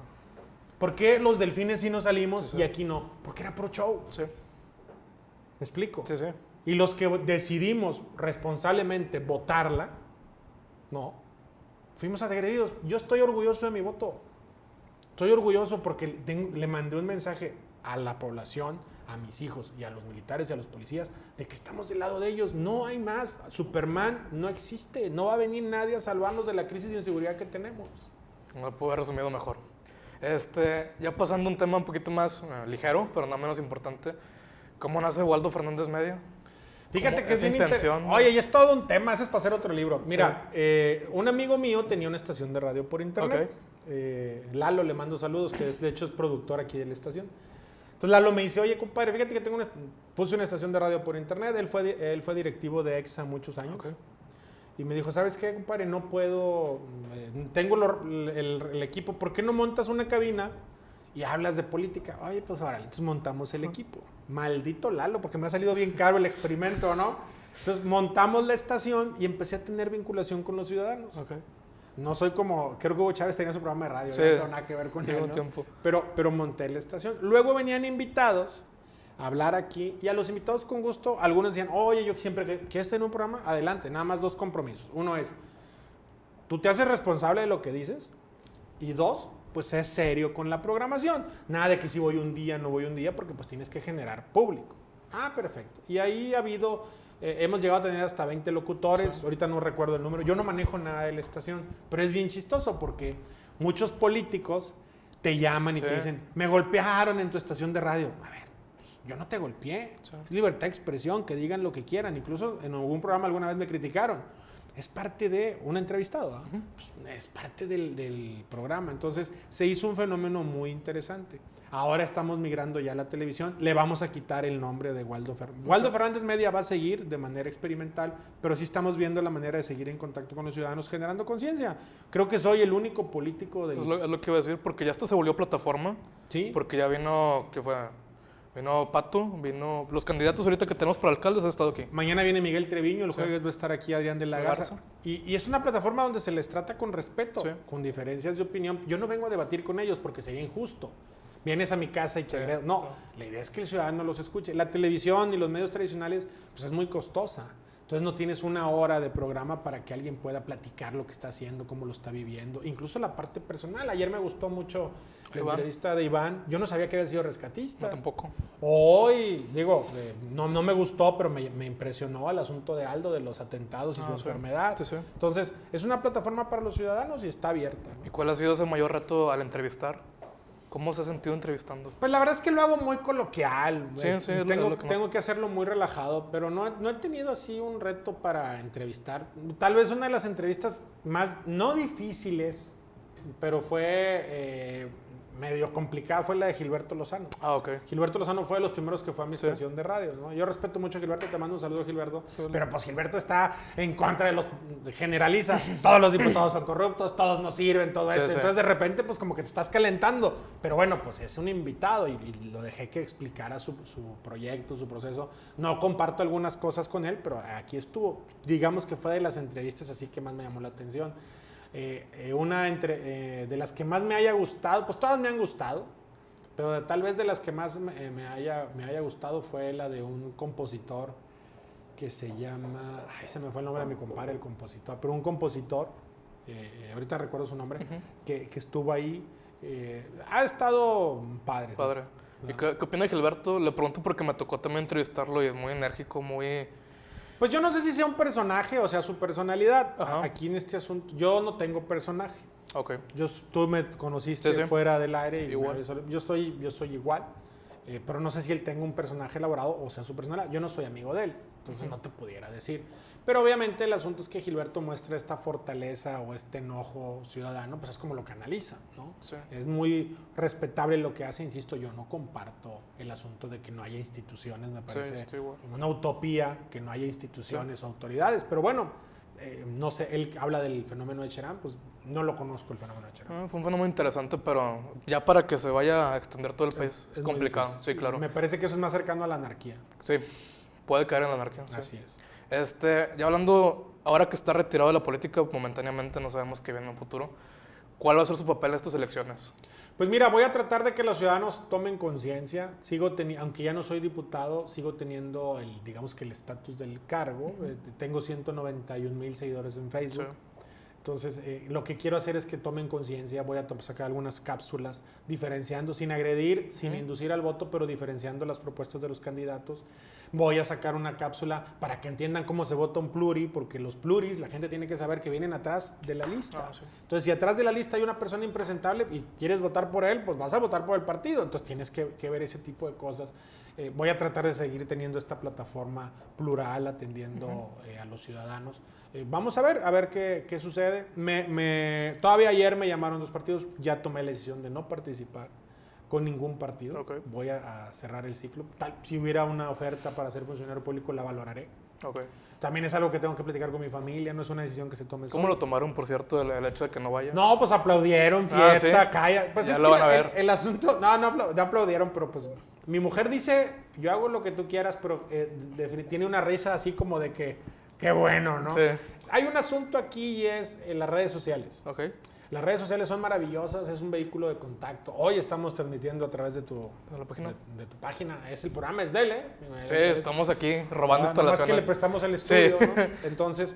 ¿Por qué los delfines sí nos salimos y aquí no? Porque era pro show. Sí. ¿Me explico? Sí, sí. Y los que decidimos responsablemente votarla, no, fuimos agredidos. Yo estoy orgulloso de mi voto. Estoy orgulloso porque le mandé un mensaje a la población, a mis hijos y a los militares y a los policías, de que estamos del lado de ellos. No hay más. Superman no existe. No va a venir nadie a salvarnos de la crisis de inseguridad que tenemos. No lo puedo haber resumido mejor. Ya pasando a un tema un poquito más ligero, pero no menos importante. ¿Cómo nace Waldo Fernández Media? Fíjate que es bien intención. Oye, y es todo un tema. Ese es para hacer otro libro. Mira, un amigo mío tenía una estación de radio por internet. Okay. Lalo, le mando saludos, que de hecho es productor aquí de la estación. Entonces Lalo me dice, oye, compadre, fíjate que puse una estación de radio por internet. Él fue directivo de EXA muchos años. Okay. Y me dijo, ¿sabes qué, compadre? No puedo, tengo el equipo. ¿Por qué no montas una cabina y hablas de política? Oye, pues ahora, entonces montamos el equipo. Maldito Lalo, porque me ha salido bien caro el experimento, ¿no? Entonces montamos la estación y empecé a tener vinculación con los ciudadanos. Okay. No soy como, creo que Hugo Chávez tenía su programa de radio, no tengo nada que ver con él, ¿no? Tiempo. Pero monté la estación. Luego venían invitados a hablar aquí y a los invitados con gusto, algunos decían, oye, yo siempre, ¿quieres tener un programa? Adelante, nada más 2 compromisos. Uno es, tú te haces responsable de lo que dices, y 2, pues es serio con la programación. Nada de que si voy un día, no voy un día, porque pues tienes que generar público. Ah, perfecto. Y ahí ha habido Hemos llegado a tener hasta 20 locutores, Sí. ahorita no recuerdo el número. Yo no manejo nada de la estación, pero es bien chistoso porque muchos políticos te llaman y Sí. te dicen, me golpearon en tu estación de radio. A ver, pues, yo no te golpeé. Sí. Es libertad de expresión, que digan lo que quieran. Incluso en algún programa alguna vez me criticaron. Es parte de un entrevistado, ¿ah? Pues, es parte del programa. Entonces se hizo un fenómeno muy interesante. Ahora estamos migrando ya a la televisión. Le vamos a quitar el nombre de Waldo Fernández. Waldo Fernández Media va a seguir de manera experimental, pero sí estamos viendo la manera de seguir en contacto con los ciudadanos, generando conciencia. Creo que soy el único político del... Es lo que iba a decir, porque ya hasta se volvió plataforma. Sí. Porque ya vino, ¿qué fue? Vino Pato, vino... Los candidatos ahorita que tenemos para alcaldes han estado aquí. Mañana viene Miguel Treviño, el Sí. jueves va a estar aquí Adrián de la Garza. Y es una plataforma donde se les trata con respeto, Sí. con diferencias de opinión. Yo no vengo a debatir con ellos porque sería injusto. Vienes a mi casa y te Sí, agredo. No, claro. la idea es que el ciudadano los escuche. La televisión y los medios tradicionales pues es muy costosa. Entonces no tienes una hora de programa para que alguien pueda platicar lo que está haciendo, cómo lo está viviendo. Incluso la parte personal. Ayer me gustó mucho la Iván. entrevista de Iván. Yo no sabía que había sido rescatista. No, tampoco. Hoy, digo, no me gustó, pero me impresionó el asunto de Aldo, de los atentados y su Sí. enfermedad. Sí, sí. Entonces, es una plataforma para los ciudadanos y está abierta, ¿no? ¿Y cuál ha sido ese mayor reto al entrevistar? ¿Cómo se ha sentido entrevistando? Pues la verdad es que lo hago muy coloquial. Sí, sí, es tengo, lo que tengo noto. que hacerlo muy relajado, pero no he tenido así un reto para entrevistar. Tal vez una de las entrevistas más, no difíciles, pero fue medio complicada, fue la de Gilberto Lozano. Ah, ok. Gilberto Lozano fue de los primeros que fue a mi Sí. estación de radio, ¿no? Yo respeto mucho a Gilberto, te mando un saludo, Gilberto. Sí. Pero pues Gilberto está en contra de los... Generaliza, todos los diputados son corruptos, todos no sirven, todo Sí, esto. sí. Entonces de repente pues como que te estás calentando. Pero bueno, pues es un invitado y lo dejé que explicara su proyecto, su proceso. No comparto algunas cosas con él, pero aquí estuvo. Digamos que fue de las entrevistas así que más me llamó la atención. De las que más me haya gustado, pues todas me han gustado. Pero tal vez de las que más me haya gustado fue la de un compositor que se llama... Ay, se me fue el nombre de mi compadre, el compositor. Pero un compositor, ahorita recuerdo su nombre, que estuvo ahí. Ha estado padre. Padre. ¿Y qué opina de Gilberto? Le pregunto porque me tocó también entrevistarlo y es muy enérgico, muy... Pues yo no sé si sea un personaje o sea su personalidad. Ajá. Aquí en este asunto, yo no tengo personaje. Ok. Tú me conociste Sí, sí. fuera del aire. Igual. Yo soy igual, pero no sé si él tenga un personaje elaborado o sea su personalidad. Yo no soy amigo de él, entonces no te pudiera decir. Pero obviamente el asunto es que Gilberto muestra esta fortaleza o este enojo ciudadano, pues es como lo canaliza, ¿no? Sí. Es muy respetable lo que hace, insisto, yo no comparto el asunto de que no haya instituciones, me parece estoy igual. una utopía que no haya instituciones o autoridades, pero bueno, no sé, él habla del fenómeno de Cherán, pues no lo conozco el fenómeno de Cherán. Fue un fenómeno interesante, pero ya para que se vaya a extender todo el país es muy complicado. difícil. Sí, claro. Me parece que eso es más cercano a la anarquía. Sí, puede caer en la anarquía. Sí. Así es. Ya hablando, ahora que está retirado de la política, momentáneamente no sabemos qué viene en un futuro, ¿cuál va a ser su papel en estas elecciones? Pues mira, voy a tratar de que los ciudadanos tomen conciencia. Aunque ya no soy diputado, sigo teniendo digamos que el estatus del cargo. Tengo 191,000 seguidores en Facebook. Sí. Entonces, lo que quiero hacer es que tomen conciencia. Voy a sacar algunas cápsulas diferenciando, sin agredir, sin inducir al voto, pero diferenciando las propuestas de los candidatos. Voy a sacar una cápsula para que entiendan cómo se vota un pluri, porque los pluris, la gente tiene que saber que vienen atrás de la lista. Sí. Entonces, si atrás de la lista hay una persona impresentable y quieres votar por él, pues vas a votar por el partido. Entonces, tienes que ver ese tipo de cosas. Voy a tratar de seguir teniendo esta plataforma plural, atendiendo a los ciudadanos. Vamos a ver qué sucede. Todavía ayer me llamaron 2 partidos. Ya tomé la decisión de no participar con ningún partido. Okay. Voy a cerrar el ciclo. Si hubiera una oferta para ser funcionario público, la valoraré. Okay. También es algo que tengo que platicar con mi familia. No es una decisión que se tome ¿Cómo solo. lo tomaron, por cierto, el hecho de que no vaya? No, pues aplaudieron, fiesta, ¿sí? calla. Pues Ya es lo que van a ver. El asunto, no aplaudieron, pero pues mi mujer dice, yo hago lo que tú quieras, pero tiene una risa así como de que, qué bueno, ¿no? Sí. Hay un asunto aquí y es en las redes sociales. Ok. Las redes sociales son maravillosas, es un vehículo de contacto. Hoy estamos transmitiendo a través de tu ¿La página? de tu página. El programa es de él, ¿eh? Sí, estamos aquí robando Más instalaciones. que le prestamos el estudio, ¿no? Entonces,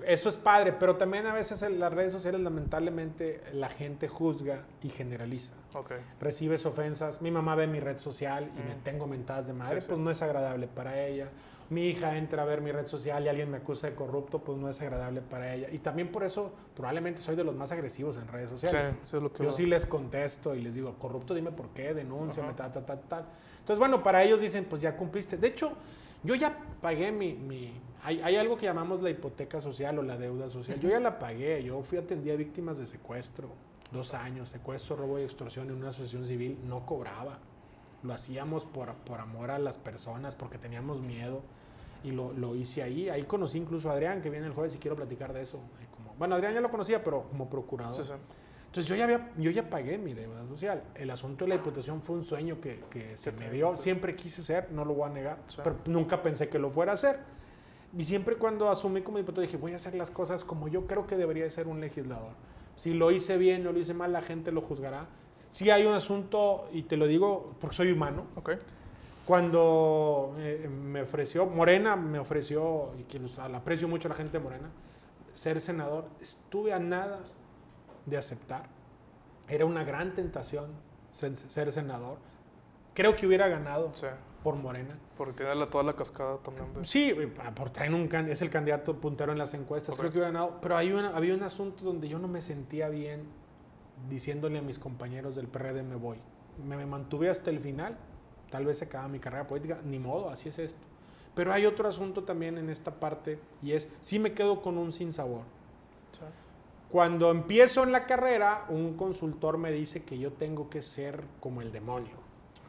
eso es padre, pero también a veces en las redes sociales lamentablemente la gente juzga y generaliza. Okay. Recibes ofensas. Mi mamá ve mi red social y me tengo mentadas de madre, Sí, sí. pues no es agradable para ella. mi hija entra a ver mi red social y alguien me acusa de corrupto, pues no es agradable para ella. Y también por eso probablemente soy de los más agresivos en redes sociales. Sí, eso es lo que yo sí les contesto y les digo, corrupto, dime por qué, denúnciame, tal. Entonces, bueno, para ellos dicen, pues ya cumpliste. De hecho, yo ya pagué hay algo que llamamos la hipoteca social o la deuda social. Yo ya la pagué. Yo atendí a víctimas de secuestro. 2 años, secuestro, robo y extorsión en una asociación civil. No cobraba. Lo hacíamos por amor a las personas, porque teníamos miedo. Y lo hice ahí. Ahí conocí incluso a Adrián, que viene el jueves y quiero platicar de eso. Bueno, Adrián ya lo conocía, pero como procurador. Sí. Entonces yo ya pagué mi deuda social. El asunto de la Diputación fue un sueño que se me dio. Siempre quise ser, no lo voy a negar, pero nunca pensé que lo fuera a hacer. Y siempre cuando asumí como diputado dije, voy a hacer las cosas como yo creo que debería ser un legislador. Si lo hice bien o lo hice mal, la gente lo juzgará. Sí hay un asunto, y te lo digo porque soy humano. Okay. Cuando Morena me ofreció, y que la aprecio mucho a la gente de Morena, ser senador, estuve a nada de aceptar. Era una gran tentación ser senador. Creo que hubiera ganado por Morena. Porque tiene toda la cascada también. Sí, por traer es el candidato puntero en las encuestas. Creo que hubiera ganado. Pero había un asunto donde yo no me sentía bien diciéndole a mis compañeros del PRD me voy. Me mantuve hasta el final. Tal vez se acaba mi carrera política. Ni modo, así es esto. Pero hay otro asunto también en esta parte y es, sí me quedo con un sinsabor. Sí. Cuando empiezo en la carrera, un consultor me dice que yo tengo que ser como el demonio.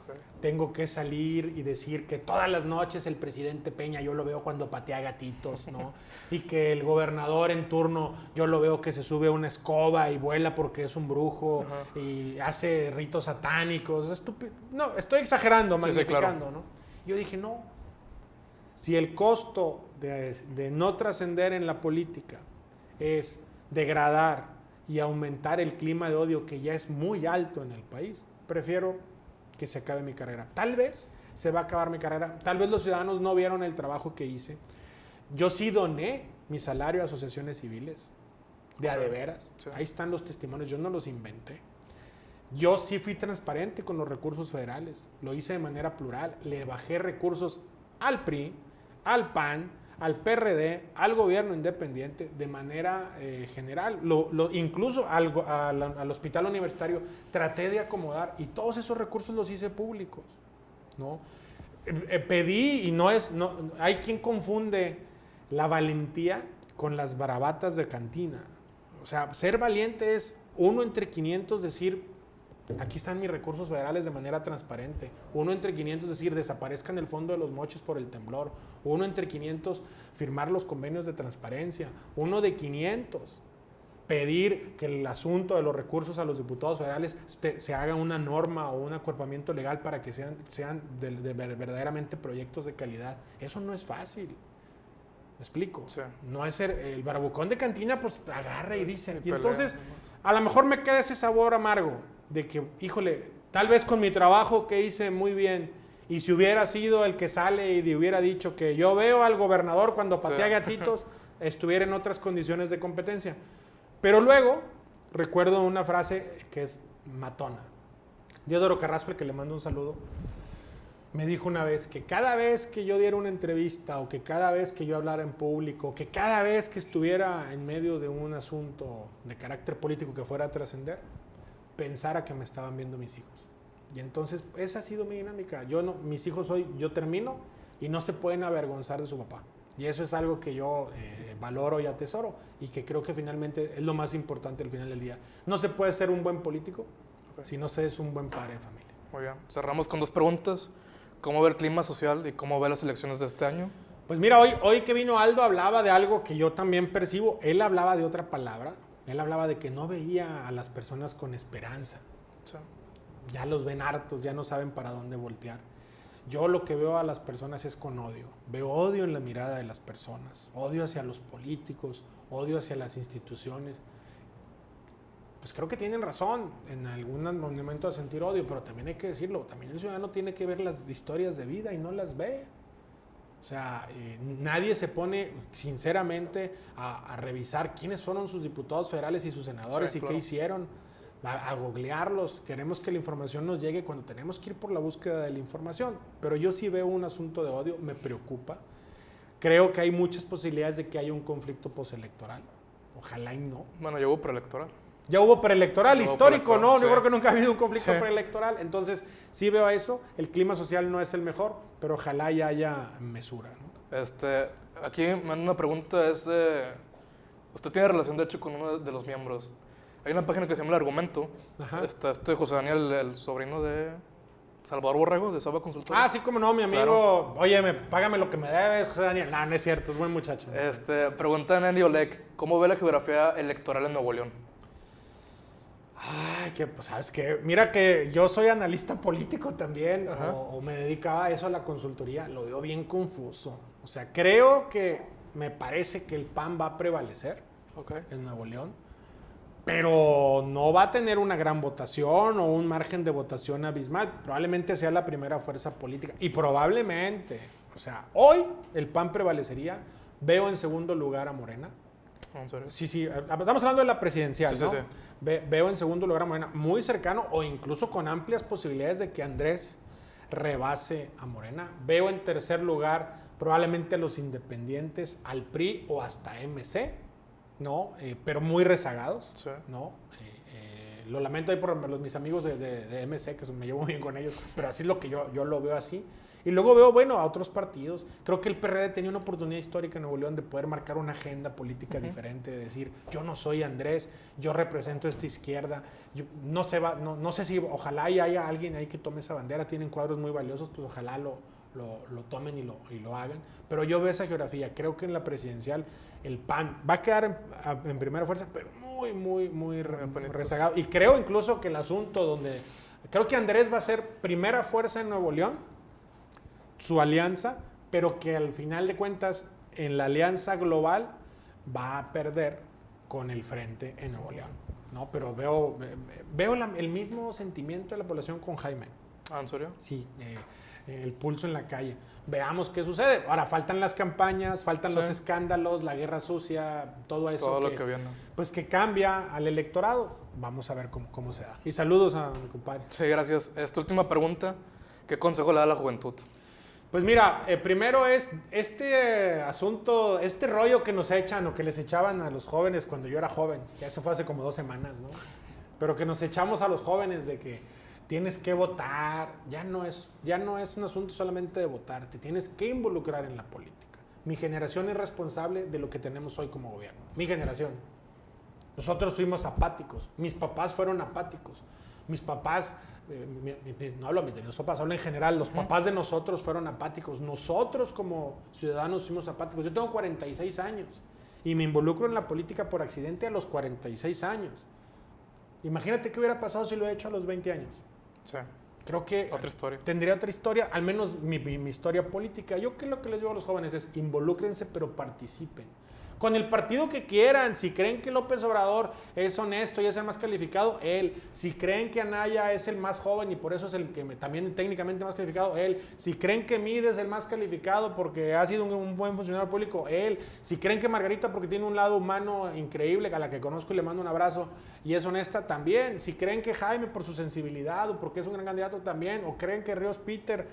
Okay. Tengo que salir y decir que todas las noches el presidente Peña yo lo veo cuando patea gatitos, ¿no? Y que el gobernador en turno yo lo veo que se sube a una escoba y vuela porque es un brujo y hace ritos satánicos. Estúpido. No, estoy exagerando, magnificando, ¿no? Yo dije, no. Si el costo de no trascender en la política es degradar y aumentar el clima de odio que ya es muy alto en el país, prefiero que se acabe mi carrera. Tal vez se va a acabar mi carrera, tal vez los ciudadanos no vieron el trabajo que hice. Yo sí doné mi salario a asociaciones civiles, de veras. Sí. Ahí están los testimonios, yo no los inventé. Yo sí fui transparente con los recursos federales, lo hice de manera plural, le bajé recursos al PRI, al PAN, al PRD, al gobierno independiente de manera general. Incluso al hospital universitario traté de acomodar y todos esos recursos los hice públicos, ¿no? Pedí y hay quien confunde la valentía con las bravatas de cantina. O sea, ser valiente es 1 entre 500 decir, aquí están mis recursos federales de manera transparente. 1 entre 500 decir, desaparezcan el fondo de los moches por el temblor. 1 entre 500 firmar los convenios de transparencia. 1 de 500 pedir que el asunto de los recursos a los diputados federales se haga una norma o un acuerpamiento legal para que sean verdaderamente proyectos de calidad. Eso no es fácil. ¿Me explico? Sí. No es ser el barbucón de cantina, pues agarra y dice. Y entonces, a lo mejor me queda ese sabor amargo de que, híjole, tal vez con mi trabajo que hice muy bien, y si hubiera sido el que sale y hubiera dicho que yo veo al gobernador cuando patea gatitos, estuviera en otras condiciones de competencia. Pero luego, recuerdo una frase que es matona. Diodoro Carrasco, el que le mando un saludo, me dijo una vez que cada vez que yo diera una entrevista o que cada vez que yo hablara en público, que cada vez que estuviera en medio de un asunto de carácter político que fuera a trascender, pensara que me estaban viendo mis hijos. Y entonces esa ha sido mi dinámica. Mis hijos yo termino y no se pueden avergonzar de su papá. Y eso es algo que yo valoro y atesoro y que creo que finalmente es lo más importante al final del día. No se puede ser un buen político si no se es un buen padre de familia. Muy bien. Cerramos con 2 preguntas. ¿Cómo ve el clima social y cómo ve las elecciones de este año? Pues mira, hoy que vino Aldo hablaba de algo que yo también percibo. Él hablaba de otra palabra. Él hablaba de que no veía a las personas con esperanza. Sí. Ya los ven hartos, ya no saben para dónde voltear. Yo lo que veo a las personas es con odio. Veo odio en la mirada de las personas. Odio hacia los políticos, odio hacia las instituciones. Pues creo que tienen razón en algún momento de sentir odio, pero también hay que decirlo, también el ciudadano tiene que ver las historias de vida y no las ve. O sea, nadie se pone sinceramente a revisar quiénes fueron sus diputados federales y sus senadores, sí, y claro, qué hicieron, a googlearlos. Queremos que la información nos llegue cuando tenemos que ir por la búsqueda de la información, pero yo sí veo un asunto de odio, me preocupa. Creo que hay muchas posibilidades de que haya un conflicto postelectoral. Ojalá y no. Bueno, ya hubo preelectoral. Ya hubo preelectoral, histórico, ¿no? Sí. Yo creo que nunca ha habido un conflicto preelectoral. Entonces, sí veo eso. El clima social no es el mejor, pero ojalá ya haya mesura, ¿no? Aquí una pregunta es... usted tiene relación, de hecho, con uno de los miembros. Hay una página que se llama El Argumento. Ajá. Está José Daniel, el sobrino de Salvador Borrego, de Saba Consultoría. Ah, sí, como no, mi amigo. Claro. Oye, págame lo que me debes, José Daniel. No, no es cierto, es buen muchacho. Pregunta Andy Olek, ¿cómo ve la geografía electoral en Nuevo León? Ay, que pues, ¿sabes qué? Mira que yo soy analista político también, o me dedicaba a eso, a la consultoría. Lo veo bien confuso. O sea, creo que me parece que el PAN va a prevalecer en Nuevo León, pero no va a tener una gran votación o un margen de votación abismal. Probablemente sea la primera fuerza política. Y probablemente, o sea, hoy el PAN prevalecería. Veo en segundo lugar a Morena. ¿En serio? Sí, estamos hablando de la presidencial, ¿no? Sí. Veo en segundo lugar a Morena, muy cercano o incluso con amplias posibilidades de que Andrés rebase a Morena. Veo en tercer lugar probablemente a los independientes, al PRI o hasta MC, ¿no? Pero muy rezagados, ¿no? Lo lamento ahí por mis amigos de MC, que me llevo muy bien con ellos, pero así es lo que yo lo veo así. Y luego veo, bueno, a otros partidos. Creo que el PRD tenía una oportunidad histórica en Nuevo León de poder marcar una agenda política diferente, de decir, yo no soy Andrés, yo represento esta izquierda. No sé si ojalá y haya alguien ahí que tome esa bandera. Tienen cuadros muy valiosos, pues ojalá lo tomen y lo hagan. Pero yo veo esa geografía. Creo que en la presidencial el PAN va a quedar en primera fuerza, pero muy rezagado. Y creo incluso que el asunto donde... Creo que Andrés va a ser primera fuerza en Nuevo León, su alianza, pero que al final de cuentas en la alianza global va a perder con el frente en Nuevo León, ¿no? Pero veo el mismo sentimiento de la población con Jaime. ¿Ah, en serio? Sí, el pulso en la calle. Veamos qué sucede. Ahora, faltan las campañas, faltan los escándalos, la guerra sucia, todo eso. Todo lo que viene. Pues que cambia al electorado. Vamos a ver cómo se da. Y saludos a mi compadre. Sí, gracias. Esta última pregunta, ¿qué consejo le da a la juventud? Pues mira, primero es este asunto, este rollo que nos echan o que les echaban a los jóvenes cuando yo era joven, ya eso fue hace como 2 semanas, ¿no? Pero que nos echamos a los jóvenes de que tienes que votar, ya no es un asunto solamente de votar, te tienes que involucrar en la política. Mi generación es responsable de lo que tenemos hoy como gobierno, mi generación. Nosotros fuimos apáticos, mis papás fueron apáticos, mis papás... no hablo de los papás, hablo en general, los papás de nosotros fueron apáticos, nosotros como ciudadanos fuimos apáticos. Yo tengo 46 años y me involucro en la política por accidente a los 46 años. Imagínate qué hubiera pasado si lo he hecho a los 20 años. Sí. Creo que otra historia. Tendría otra historia, al menos mi historia política. Yo lo que les digo a los jóvenes es involúcrense, pero participen. Con el partido que quieran. Si creen que López Obrador es honesto y es el más calificado, él. Si creen que Anaya es el más joven y por eso es el que también técnicamente más calificado, él. Si creen que Mide es el más calificado porque ha sido un buen funcionario público, él. Si creen que Margarita porque tiene un lado humano increíble, a la que conozco y le mando un abrazo y es honesta, también. Si creen que Jaime por su sensibilidad o porque es un gran candidato, también. O creen que Ríos Peter,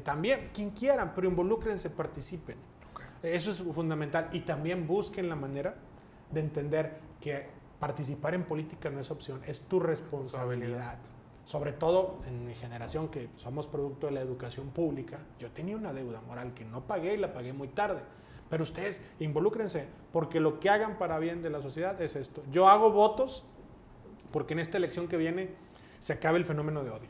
también. Quien quieran, pero involúcrense, participen. Eso es fundamental. Y también busquen la manera de entender que participar en política no es opción, es tu responsabilidad. Sobre todo en mi generación, que somos producto de la educación pública. Yo tenía una deuda moral que no pagué y la pagué muy tarde. Pero ustedes involúcrense, porque lo que hagan para bien de la sociedad es esto. Yo hago votos porque en esta elección que viene se acabe el fenómeno de odio,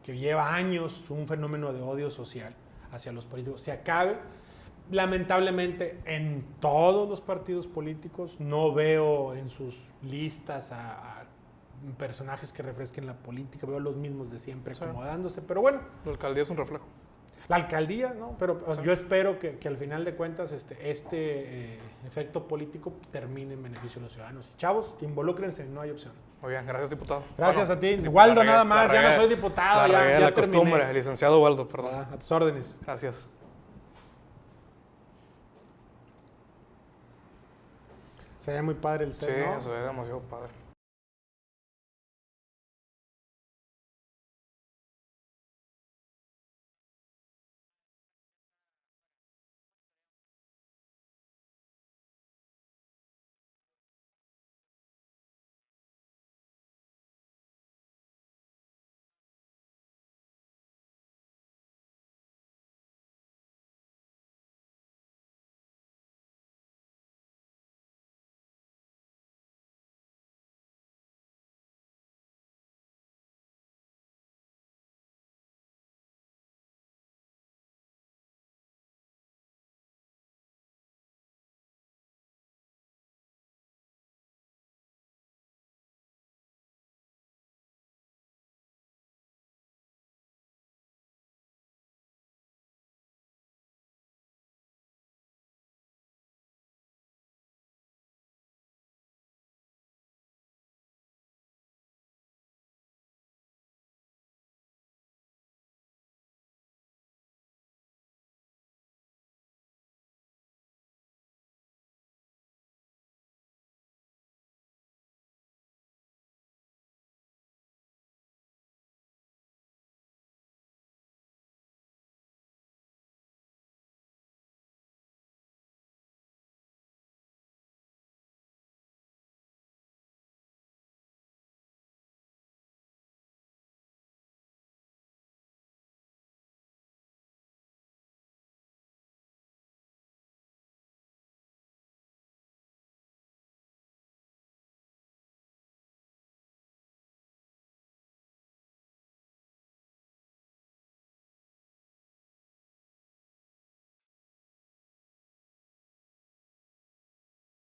que lleva años un fenómeno de odio social hacia los políticos. Se acabe. Lamentablemente en todos los partidos políticos no veo en sus listas a personajes que refresquen la política, veo los mismos de siempre acomodándose, pero bueno. La alcaldía es un reflejo. La alcaldía, ¿no? Pero yo espero que al final de cuentas este efecto político termine en beneficio de los ciudadanos. Y chavos, involúcrense, no hay opción. Muy bien, gracias, diputado. Gracias a ti. Waldo, nada más, ya no soy diputado. Ya la costumbre, terminé. Licenciado Waldo, perdón. A tus órdenes. Gracias. Se ve muy padre el set, ¿no? Sí, se ve demasiado padre.